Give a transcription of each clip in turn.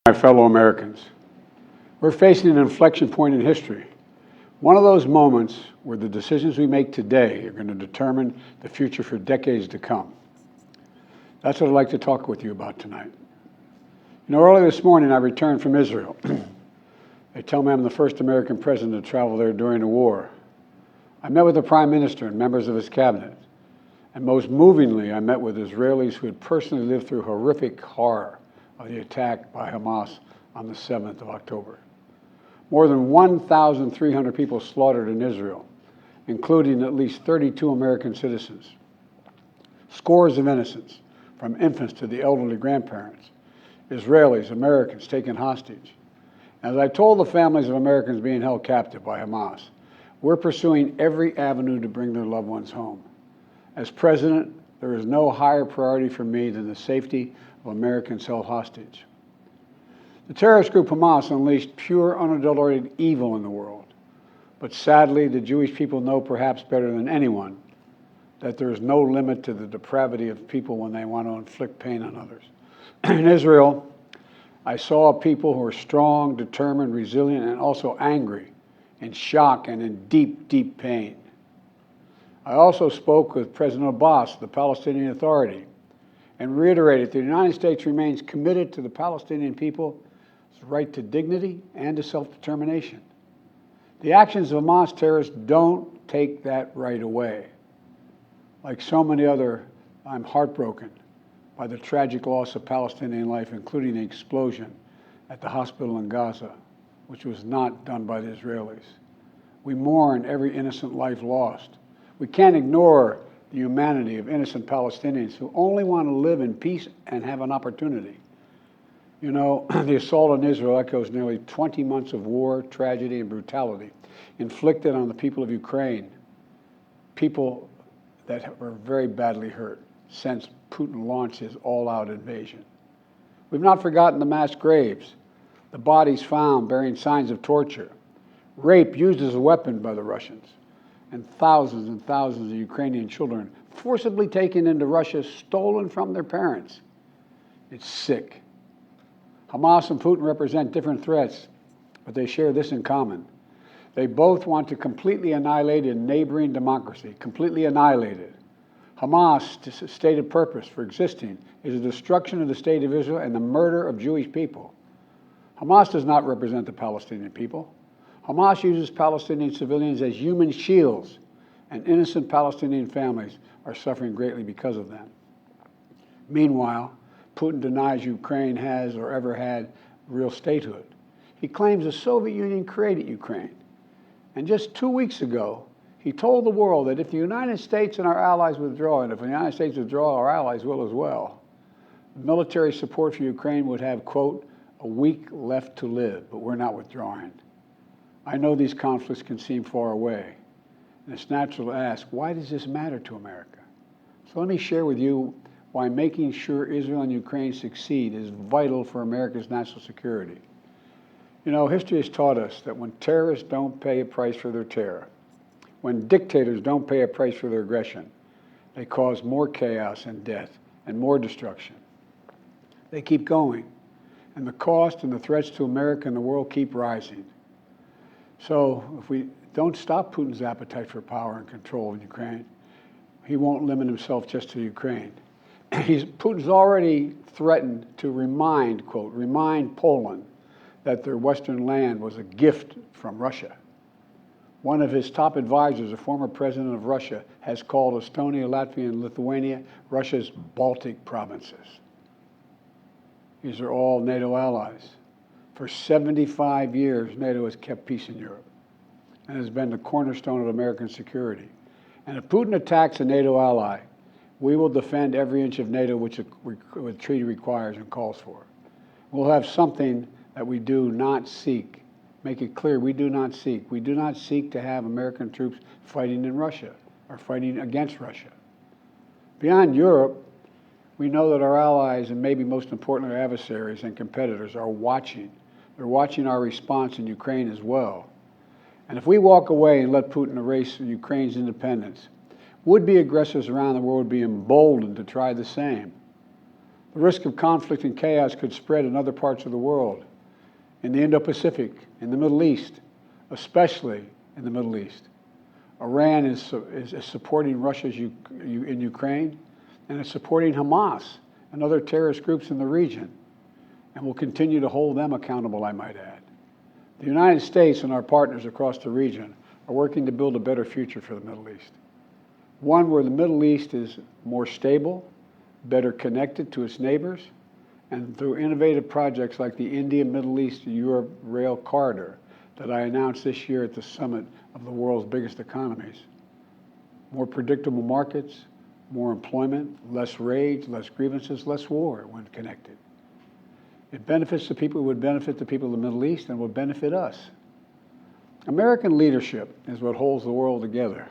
My fellow Americans, we're facing an inflection point in history. One of those moments where the decisions we make today are going to determine the future for decades to come. That's what I'd like to talk with you about tonight. Early this morning I returned from Israel. They tell me I'm the first American president to travel there during the war. I met with the Prime Minister and members of his cabinet. And most movingly, I met with Israelis who had personally lived through horrific horror of the attack by Hamas on the 7th of October. More than 1,300 people slaughtered in Israel, including at least 32 American citizens. Scores of innocents, from infants to the elderly grandparents. Israelis, Americans taken hostage. As I told the families of Americans being held captive by Hamas, we're pursuing every avenue to bring their loved ones home. As president, there is no higher priority for me than the safety of Americans held hostage. The terrorist group Hamas unleashed pure, unadulterated evil in the world. But sadly, the Jewish people know perhaps better than anyone that there is no limit to the depravity of people when they want to inflict pain on others. In Israel, I saw people who are strong, determined, resilient, and also angry, in shock and in deep, deep pain. I also spoke with President Abbas, the Palestinian Authority, and reiterated that the United States remains committed to the Palestinian people's right to dignity and to self-determination. The actions of Hamas terrorists don't take that right away. Like so many other, I'm heartbroken by the tragic loss of Palestinian life, including the explosion at the hospital in Gaza, which was not done by the Israelis. We mourn every innocent life lost. We can't ignore the humanity of innocent Palestinians who only want to live in peace and have an opportunity. The assault on Israel echoes nearly 20 months of war, tragedy, and brutality inflicted on the people of Ukraine, people that were very badly hurt since Putin launched his all-out invasion. We've not forgotten the mass graves, the bodies found bearing signs of torture, rape used as a weapon by the Russians, and thousands of Ukrainian children forcibly taken into Russia, stolen from their parents. It's sick. Hamas and Putin represent different threats, but they share this in common. They both want to completely annihilate a neighboring democracy, completely annihilate it. Hamas' stated purpose for existing is the destruction of the state of Israel and the murder of Jewish people. Hamas does not represent the Palestinian people. Hamas uses Palestinian civilians as human shields, and innocent Palestinian families are suffering greatly because of them. Meanwhile, Putin denies Ukraine has or ever had real statehood. He claims the Soviet Union created Ukraine. And just 2 weeks ago, he told the world that if the United States and our allies withdraw, and if the United States withdraw, our allies will as well, military support for Ukraine would have, quote, a week left to live, but we're not withdrawing. I know these conflicts can seem far away, and it's natural to ask, why does this matter to America? So let me share with you why making sure Israel and Ukraine succeed is vital for America's national security. History has taught us that when terrorists don't pay a price for their terror, when dictators don't pay a price for their aggression, they cause more chaos and death and more destruction. They keep going, and the cost and the threats to America and the world keep rising. So if we don't stop Putin's appetite for power and control in Ukraine, he won't limit himself just to Ukraine. Putin's already threatened to remind Poland that their Western land was a gift from Russia. One of his top advisors, a former president of Russia, has called Estonia, Latvia, and Lithuania Russia's Baltic provinces. These are all NATO allies. For 75 years, NATO has kept peace in Europe and has been the cornerstone of American security. And if Putin attacks a NATO ally, we will defend every inch of NATO which the treaty requires and calls for. We'll have something that we do not seek. Make it clear, we do not seek. We do not seek to have American troops fighting in Russia or fighting against Russia. Beyond Europe, we know that our allies, and maybe most importantly our adversaries and competitors, are watching. They're watching our response in Ukraine as well. And if we walk away and let Putin erase Ukraine's independence, would-be aggressors around the world would be emboldened to try the same. The risk of conflict and chaos could spread in other parts of the world, in the Indo-Pacific, in the Middle East, especially in the Middle East. Iran is supporting Russia in Ukraine, and is supporting Hamas and other terrorist groups in the region, and will continue to hold them accountable, I might add. The United States and our partners across the region are working to build a better future for the Middle East. One where the Middle East is more stable, better connected to its neighbors, and through innovative projects like the India-Middle East-Europe Rail Corridor that I announced this year at the summit of the world's biggest economies. More predictable markets, more employment, less rage, less grievances, less war when connected. It benefits the people, it would benefit the people of the Middle East and would benefit us. American leadership is what holds the world together.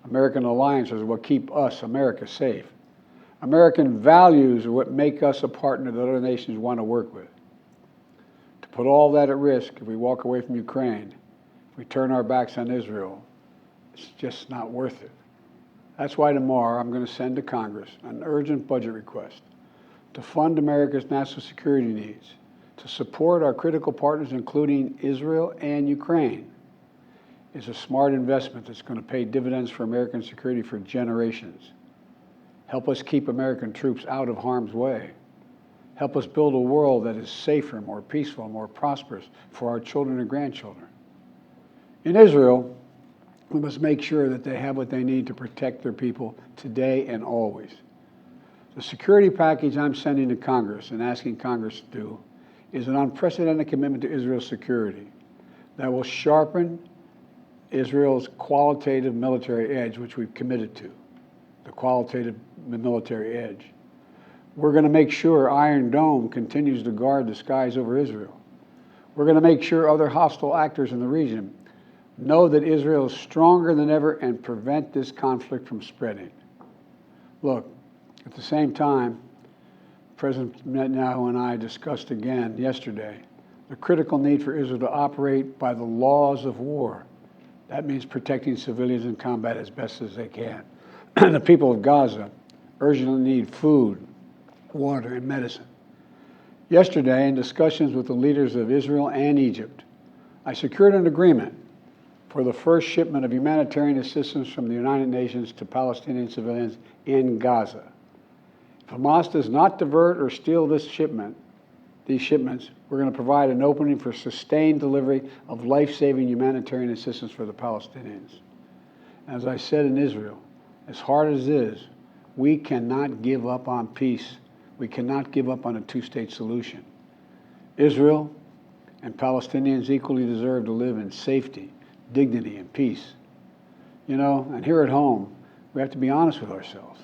American alliances are what keep us, America, safe. American values are what make us a partner that other nations want to work with. To put all that at risk, if we walk away from Ukraine, if we turn our backs on Israel, it's just not worth it. That's why tomorrow I'm going to send to Congress an urgent budget request to fund America's national security needs, to support our critical partners, including Israel and Ukraine. It's a smart investment that's going to pay dividends for American security for generations. Help us keep American troops out of harm's way. Help us build a world that is safer, more peaceful, more prosperous for our children and grandchildren. In Israel, we must make sure that they have what they need to protect their people today and always. The security package I'm sending to Congress and asking Congress to do is an unprecedented commitment to Israel's security that will sharpen Israel's qualitative military edge, which we've committed to, the qualitative military edge. We're going to make sure Iron Dome continues to guard the skies over Israel. We're going to make sure other hostile actors in the region know that Israel is stronger than ever and prevent this conflict from spreading. Look, at the same time, President Netanyahu and I discussed again yesterday the critical need for Israel to operate by the laws of war. That means protecting civilians in combat as best as they can. The people of Gaza urgently need food, water, and medicine. Yesterday, in discussions with the leaders of Israel and Egypt, I secured an agreement for the first shipment of humanitarian assistance from the United Nations to Palestinian civilians in Gaza. If Hamas does not divert or steal these shipments, we're going to provide an opening for sustained delivery of life-saving humanitarian assistance for the Palestinians. As I said in Israel, as hard as it is, we cannot give up on peace. We cannot give up on a two-state solution. Israel and Palestinians equally deserve to live in safety, dignity, and peace. You know, and here at home, we have to be honest with ourselves.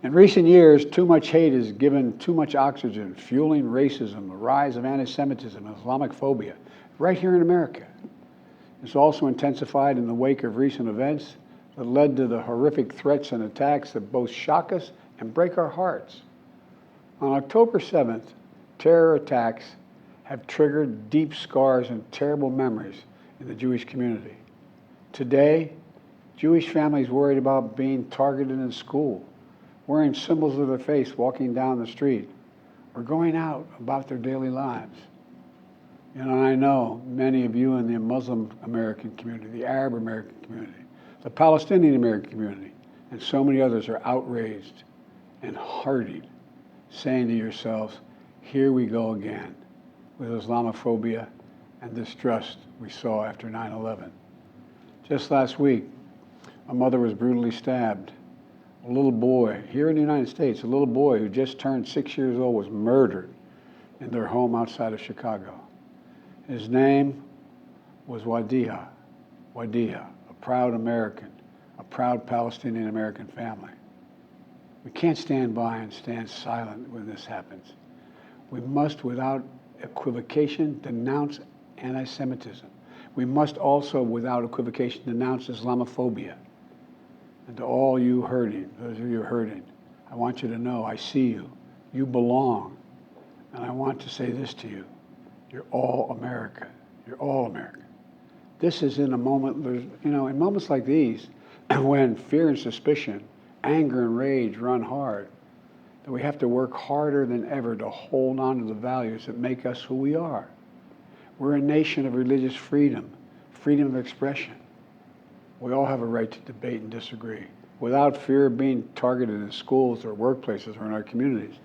In recent years, too much hate has given too much oxygen, fueling racism, the rise of anti-Semitism, and Islamophobia, right here in America. It's also intensified in the wake of recent events that led to the horrific threats and attacks that both shock us and break our hearts. On October 7th, terror attacks have triggered deep scars and terrible memories in the Jewish community. Today, Jewish families worried about being targeted in school, wearing symbols of their face, walking down the street, or going out about their daily lives. And I know many of you in the Muslim American community, the Arab American community, the Palestinian American community, and so many others are outraged and heartened, saying to yourselves, here we go again with Islamophobia and distrust we saw after 9/11. Just last week, a mother was brutally stabbed. A little boy, here in the United States, a little boy who just turned 6 years old was murdered in their home outside of Chicago. His name was Wadiha, a proud American, a proud Palestinian American family. We can't stand by and stand silent when this happens. We must, without equivocation, denounce anti-Semitism. We must also, without equivocation, denounce Islamophobia. And to all you hurting, those of you hurting, I want you to know I see you. You belong. And I want to say this to you. You're all America. You're all American. This is in a moment, in moments like these, when fear and suspicion, anger and rage run hard, that we have to work harder than ever to hold on to the values that make us who we are. We're a nation of religious freedom, freedom of expression. We all have a right to debate and disagree without fear of being targeted in schools or workplaces or in our communities.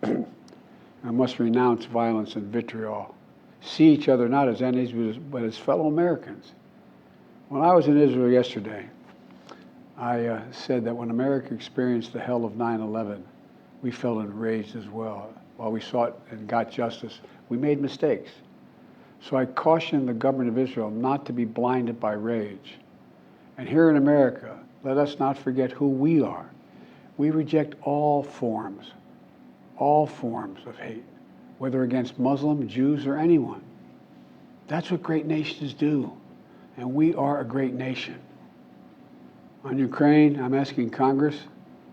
We must renounce violence and vitriol. See each other not as enemies, but as fellow Americans. When I was in Israel yesterday, I said that when America experienced the hell of 9/11, we felt enraged as well. While we sought and got justice, we made mistakes. So I cautioned the government of Israel not to be blinded by rage. And here in America, let us not forget who we are. We reject all forms of hate, whether against Muslim, Jews, or anyone. That's what great nations do, and we are a great nation. On Ukraine, I'm asking Congress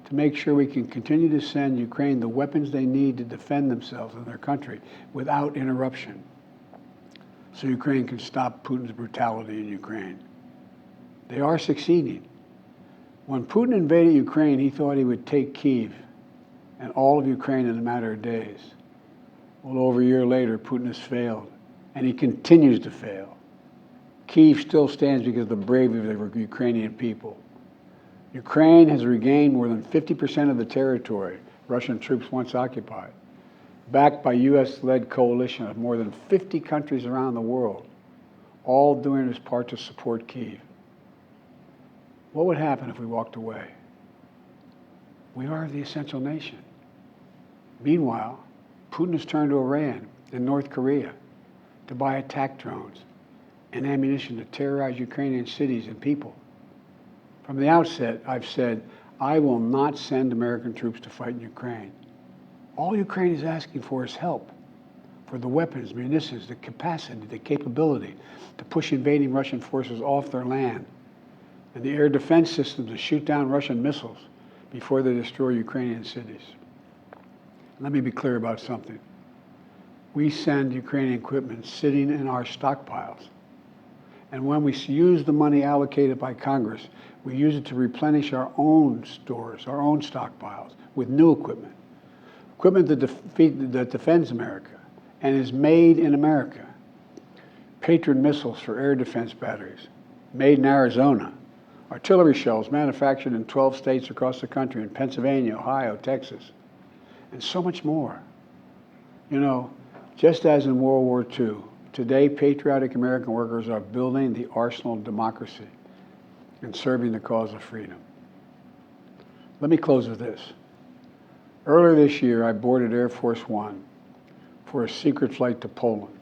to make sure we can continue to send Ukraine the weapons they need to defend themselves and their country without interruption, so Ukraine can stop Putin's brutality in Ukraine. They are succeeding. When Putin invaded Ukraine, he thought he would take Kyiv and all of Ukraine in a matter of days. Well, over a year later, Putin has failed, and he continues to fail. Kyiv still stands because of the bravery of the Ukrainian people. Ukraine has regained more than 50% of the territory Russian troops once occupied, backed by U.S.-led coalition of more than 50 countries around the world, all doing its part to support Kyiv. What would happen if we walked away? We are the essential nation. Meanwhile, Putin has turned to Iran and North Korea to buy attack drones and ammunition to terrorize Ukrainian cities and people. From the outset, I've said, I will not send American troops to fight in Ukraine. All Ukraine is asking for is help for the weapons, munitions, the capacity, the capability to push invading Russian forces off their land, and the air defense systems to shoot down Russian missiles before they destroy Ukrainian cities. Let me be clear about something. We send Ukrainian equipment sitting in our stockpiles. And when we use the money allocated by Congress, we use it to replenish our own stores, our own stockpiles, with new equipment. Equipment that defends America and is made in America. Patriot missiles for air defense batteries, made in Arizona. Artillery shells manufactured in 12 states across the country, in Pennsylvania, Ohio, Texas, and so much more. You know, just as in World War II, today patriotic American workers are building the arsenal of democracy and serving the cause of freedom. Let me close with this. Earlier this year, I boarded Air Force One for a secret flight to Poland.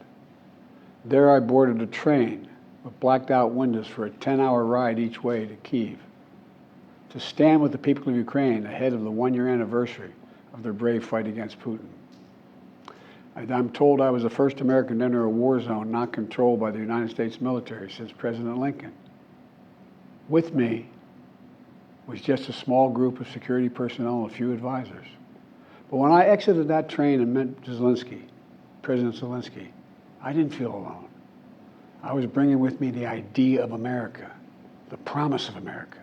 There I boarded a train with blacked out windows for a 10-hour ride each way to Kyiv, to stand with the people of Ukraine ahead of the one-year anniversary of their brave fight against Putin. I'm told I was the first American to enter a war zone not controlled by the United States military since President Lincoln. With me was just a small group of security personnel and a few advisors. But when I exited that train and met Zelensky, President Zelensky, I didn't feel alone. I was bringing with me the idea of America, the promise of America,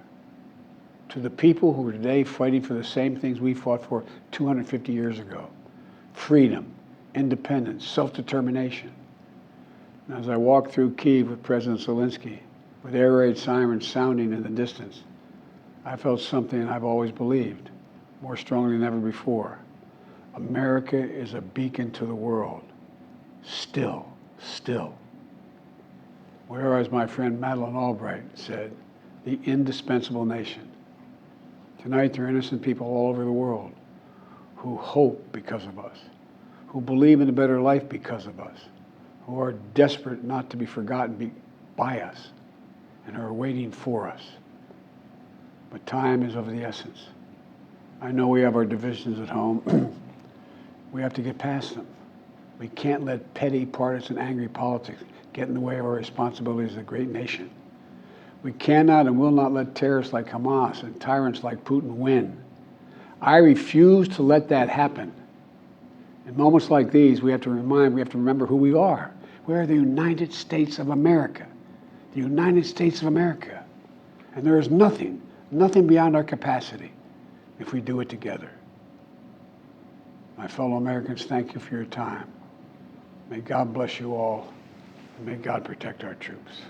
to the people who are today fighting for the same things we fought for 250 years ago: freedom, independence, self-determination. And as I walked through Kyiv with President Zelensky, with air raid sirens sounding in the distance, I felt something I've always believed, more strongly than ever before. America is a beacon to the world. Still. Or as my friend Madeleine Albright said, the indispensable nation. Tonight there are innocent people all over the world who hope because of us, who believe in a better life because of us, who are desperate not to be forgotten by us, and who are waiting for us. But time is of the essence. I know we have our divisions at home. We have to get past them. We can't let petty, partisan, angry politics get in the way of our responsibilities as a great nation. We cannot and will not let terrorists like Hamas and tyrants like Putin win. I refuse to let that happen. In moments like these, we have to remember who we are. We are the United States of America. The United States of America. And there is nothing beyond our capacity if we do it together. My fellow Americans, thank you for your time. May God bless you all, and may God protect our troops.